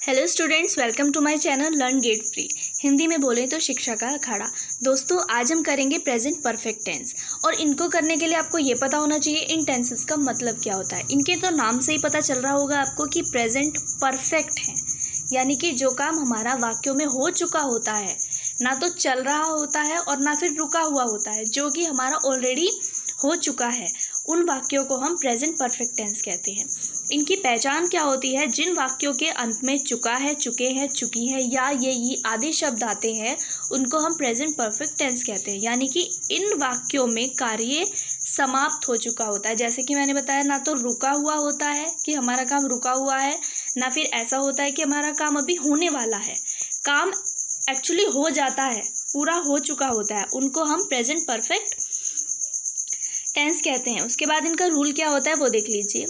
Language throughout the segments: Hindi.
Hello students, welcome to my channel learn get free. Hindi में बोलें तो शिक्षा का अखाड़ा। दोस्तों, आज हम करेंगे प्रेजेंट परफेक्ट टेंस। और इनको करने के लिए आपको ये पता होना चाहिए इन टेंसेस का मतलब क्या होता है। इनके तो नाम से ही पता चल रहा होगा आपको कि प्रेजेंट परफेक्ट है, यानी कि जो काम हमारा वाक्यों में हो चुका होता है, ना तो चल रहा होता है और ना फिर रुका हुआ होता है, जो कि हमारा ऑलरेडी हो चुका है, उन वाक्यों को हम प्रेजेंट परफेक्ट टेंस कहते हैं। इनकी पहचान क्या होती है? जिन वाक्यों के अंत में चुका है, चुके हैं, चुकी है या ये आदि शब्द आते हैं, उनको हम प्रेजेंट परफेक्ट टेंस कहते हैं। यानी कि इन वाक्यों में कार्य समाप्त हो चुका होता है। जैसे कि मैंने बताया, ना तो रुका हुआ होता है कि हमारा काम रुका हुआ है, ना फिर ऐसा होता है कि हमारा काम अभी होने वाला है। काम एक्चुअली हो जाता है, पूरा हो चुका होता है, उनको हम प्रेजेंट परफेक्ट टेंस कहते हैं। उसके बाद इनका रूल क्या होता है वो देख लीजिए।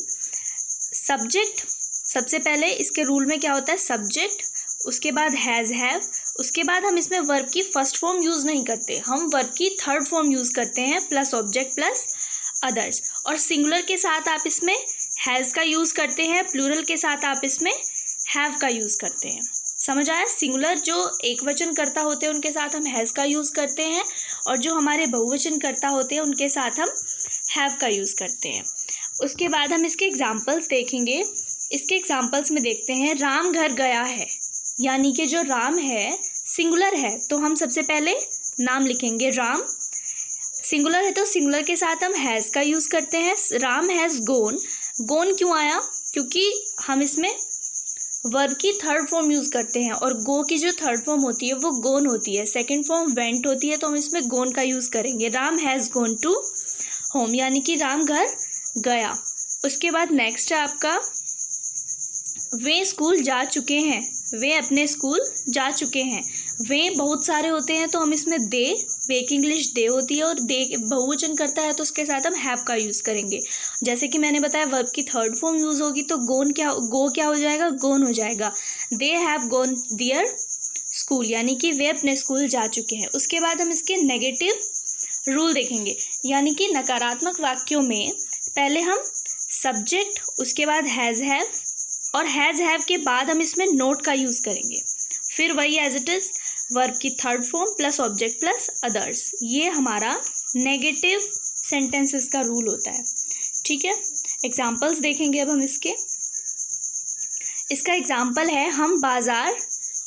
सब्जेक्ट, सबसे पहले इसके रूल में क्या होता है? सब्जेक्ट, उसके बाद हैज़ हैव, उसके बाद हम इसमें वर्ब की फर्स्ट फॉर्म यूज़ नहीं करते, हम वर्ब की थर्ड फॉर्म यूज़ करते हैं, प्लस ऑब्जेक्ट प्लस अदर्स। और सिंगुलर के साथ आप इसमें हैज़ का यूज़ करते हैं, प्लूरल के साथ आप इसमें हैव का यूज़ करते हैं। समझ आया? सिंगुलर जो एक वचन करता होते हैं उनके साथ हम हैज़ का यूज़ करते हैं, और जो हमारे बहुवचन करता होते हैं उनके साथ हम हैव का यूज़ करते हैं। उसके बाद हम इसके एग्जाम्पल्स देखेंगे। इसके एग्जाम्पल्स में देखते हैं, राम घर गया है, यानी कि जो राम है सिंगुलर है, तो हम सबसे पहले नाम लिखेंगे राम। सिंगुलर है तो सिंगुलर के साथ हम हैज़ का यूज़ करते हैं। राम हैज़ गोन। गोन क्यों आया? क्योंकि हम इसमें वर्ब की थर्ड फॉर्म यूज़ करते हैं, और गो की जो थर्ड फॉर्म होती है वो गोन होती है, सेकंड फॉर्म वेंट होती है, तो हम इसमें गोन का यूज़ करेंगे। Ram has gone to home, यानी कि राम घर गया। उसके बाद नेक्स्ट है आपका, वे स्कूल जा चुके हैं। वे अपने स्कूल जा चुके हैं। वे बहुत सारे होते हैं तो हम इसमें दे, वे की इंग्लिश दे होती है, और दे बहुवचन करता है तो उसके साथ हम हैव का यूज़ करेंगे। जैसे कि मैंने बताया, वर्ब की थर्ड फॉर्म यूज़ होगी तो गो क्या हो जाएगा? गोन हो जाएगा। They have gone their school, यानी कि वे अपने स्कूल जा चुके हैं। उसके बाद हम इसके नेगेटिव रूल देखेंगे, यानी कि नकारात्मक वाक्यों में पहले हम सब्जेक्ट, उसके बाद हैज़ हैव, और हैज़ हैव के बाद हम इसमें नोट का यूज़ करेंगे। फिर वही एज इट इज़ वर्ब की third form plus object plus others. ये हमारा नेगेटिव सेंटेंसेस का रूल होता है। ठीक है, एग्जाम्पल्स देखेंगे अब हम इसके। इसका एग्जाम्पल है, हम बाज़ार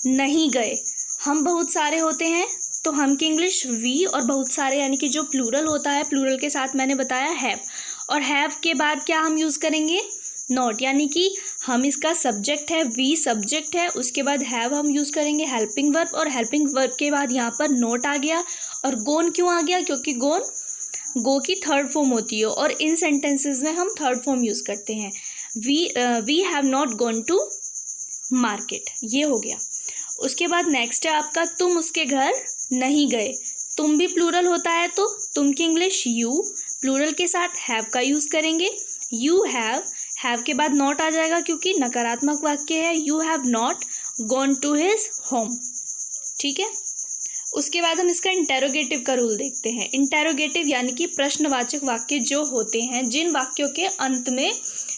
नहीं गए। हम बहुत सारे होते हैं तो हम की इंग्लिश वी, और बहुत सारे यानी कि जो प्लूरल होता है, प्लूरल के साथ मैंने बताया हैव, और हैव के बाद क्या हम यूज़ करेंगे? नॉट, यानी कि हम इसका सब्जेक्ट है, वी सब्जेक्ट है, उसके बाद हैव हम यूज़ करेंगे हेल्पिंग वर्ब, और हेल्पिंग वर्ब के बाद यहाँ पर नॉट आ गया। और गोन क्यों आ गया? क्योंकि गोन गो की थर्ड फॉर्म होती है, और इन सेंटेंसेस में हम थर्ड फॉर्म यूज़ करते हैं। We have not gone to market, ये हो गया। उसके बाद नेक्स्ट है आपका, तुम उसके घर नहीं गए। तुम भी प्लूरल होता है तो तुम की इंग्लिश यू, प्लूरल के साथ हैव का यूज़ करेंगे। यू हैव के बाद नॉट आ जाएगा क्योंकि नकारात्मक वाक्य है। You have not gone to his home. ठीक है, उसके बाद हम इसका इंटेरोगेटिव का रूल देखते हैं। इंटेरोगेटिव यानी कि प्रश्नवाचक वाक्य जो होते हैं, जिन वाक्यों के अंत में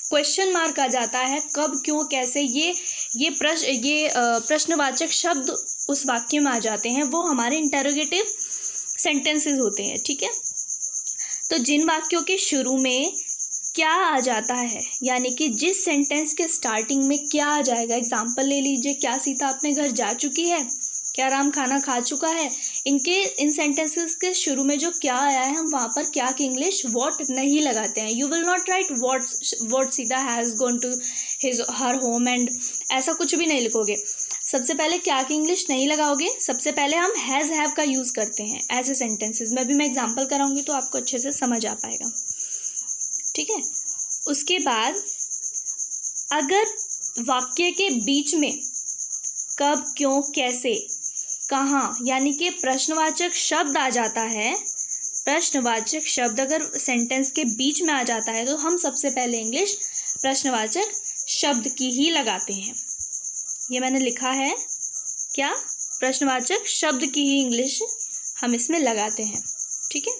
क्वेश्चन मार्क आ जाता है, कब, क्यों, कैसे, ये प्रश्नवाचक शब्द उस वाक्य में आ जाते हैं, वो हमारे इंटेरोगेटिव सेंटेंसेस होते हैं। ठीक है, तो जिन वाक्यों के शुरू में क्या आ जाता है, यानी कि जिस सेंटेंस के स्टार्टिंग में क्या आ जाएगा। एग्जाम्पल ले लीजिए, क्या सीता अपने घर जा चुकी है? क्या राम खाना खा चुका है? इन सेंटेंसेस के शुरू में जो क्या आया है, हम वहाँ पर क्या की इंग्लिश वॉट नहीं लगाते हैं। You will not write what Sita has gone to her home, and ऐसा कुछ भी नहीं लिखोगे। सबसे पहले क्या की इंग्लिश नहीं लगाओगे, सबसे पहले हम हैज़ हैव का यूज़ करते हैं ऐसे सेंटेंसेस में। भी मैं एग्जाम्पल कराऊंगी तो आपको अच्छे से समझ आ पाएगा। ठीक है, उसके बाद अगर वाक्य के बीच में कब, क्यों, कैसे, कहाँ, यानी कि प्रश्नवाचक शब्द आ जाता है, प्रश्नवाचक शब्द अगर सेंटेंस के बीच में आ जाता है तो हम सबसे पहले इंग्लिश प्रश्नवाचक शब्द की ही लगाते हैं। ये मैंने लिखा है, क्या? प्रश्नवाचक शब्द की ही इंग्लिश हम इसमें लगाते हैं। ठीक है,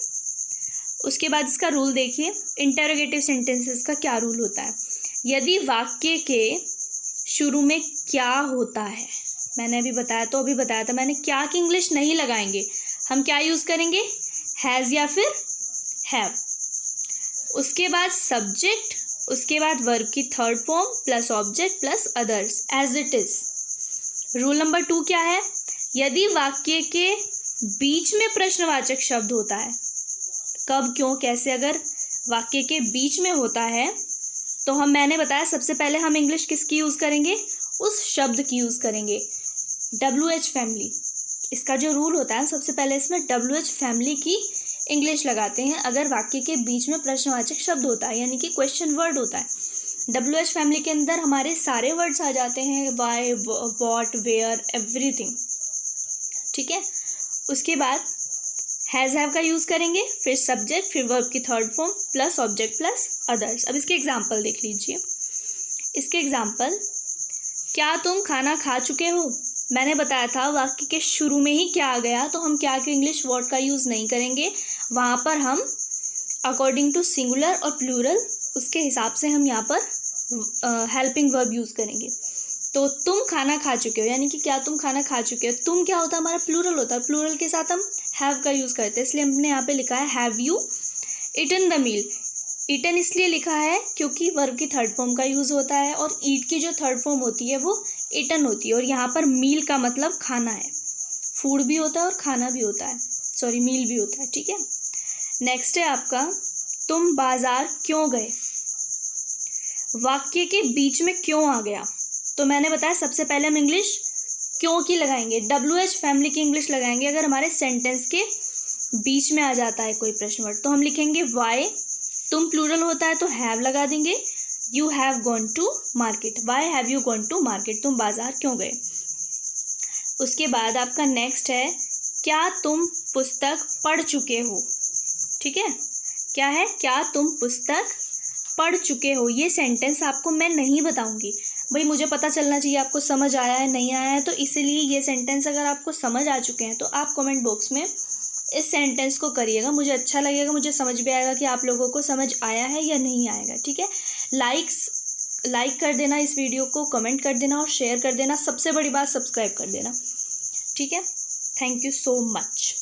उसके बाद इसका रूल देखिए। इंटेरोगेटिव सेंटेंसेस का क्या रूल होता है? यदि वाक्य के शुरू में क्या होता है। मैंने अभी बताया था मैंने, क्या की इंग्लिश नहीं लगाएंगे, हम क्या यूज़ करेंगे, हैज़ या फिर हैव। उसके बाद सब्जेक्ट, उसके बाद वर्ब की third form plus object plus others as it is. Rule number 2 क्या है, यदि वाक्य के बीच में प्रश्नवाचक शब्द होता है, कब, क्यों, कैसे, अगर वाक्य के बीच में होता है तो मैंने बताया सबसे पहले हम इंग्लिश किसकी यूज़ करेंगे, उस शब्द की यूज़ करेंगे, WH फैमिली। इसका जो रूल होता है सबसे पहले इसमें WH फैमिली की इंग्लिश लगाते हैं अगर वाक्य के बीच में प्रश्नवाचक शब्द होता है, यानी कि क्वेश्चन वर्ड होता है। WH फैमिली के अंदर हमारे सारे वर्ड्स आ जाते हैं, वाई, वॉट, वेयर, एवरीथिंग, ठीक है। उसके बाद हैज़ हैव का यूज़ करेंगे, फिर सब्जेक्ट, फिर वर्ब की third form plus object plus others. अब इसके एग्जाम्पल देख लीजिए। इसके एग्जाम्पल, क्या तुम खाना खा चुके हो। मैंने बताया था वाक्य के शुरू में ही क्या आ गया तो हम क्या के इंग्लिश वर्ड का यूज़ नहीं करेंगे, वहाँ पर हम अकॉर्डिंग टू सिंगुलर और प्लूरल उसके हिसाब से हम यहाँ पर हेल्पिंग वर्ब यूज़ करेंगे। तो तुम खाना खा चुके हो, यानी कि क्या तुम खाना खा चुके हो। तुम क्या होता है, हमारा प्लूरल होता है, प्लूरल के साथ हम हैव का यूज़ करते हैं, इसलिए हमने यहाँ पे लिखा है have you eaten the meal. Eaten इसलिए लिखा है क्योंकि वर्ब की थर्ड फॉर्म का यूज़ होता है और ईट की जो थर्ड फॉर्म होती है वो ईटन होती है, और यहाँ पर मील का मतलब खाना है, फूड भी होता है और खाना भी होता है, सॉरी मील भी होता है, ठीक है। नेक्स्ट है आपका, तुम बाज़ार क्यों गए। वाक्य के बीच में क्यों आ गया, तो मैंने बताया सबसे पहले हम इंग्लिश क्यों की लगाएंगे, WH फैमिली की इंग्लिश लगाएंगे अगर हमारे सेंटेंस के बीच में आ जाता है कोई प्रश्न वर्ड, तो हम लिखेंगे वाई, तुम प्लूरल होता है तो हैव लगा देंगे, you have gone to market, why have you gone to market, तुम बाज़ार क्यों गए। उसके बाद आपका नेक्स्ट है, क्या तुम पुस्तक पढ़ चुके हो, ठीक है। क्या है, क्या तुम पुस्तक पढ़ चुके हो। ये सेंटेंस आपको मैं नहीं बताऊंगी, भाई मुझे पता चलना चाहिए आपको समझ आया है नहीं आया है, तो इसीलिए ये सेंटेंस अगर आपको समझ आ चुके हैं तो आप कमेंट बॉक्स में इस सेंटेंस को करिएगा, मुझे अच्छा लगेगा, मुझे समझ भी आएगा कि आप लोगों को समझ आया है या नहीं आएगा, ठीक है। लाइक कर देना इस वीडियो को, कमेंट कर देना और शेयर कर देना, सबसे बड़ी बात सब्सक्राइब कर देना, ठीक है। Thank you so much.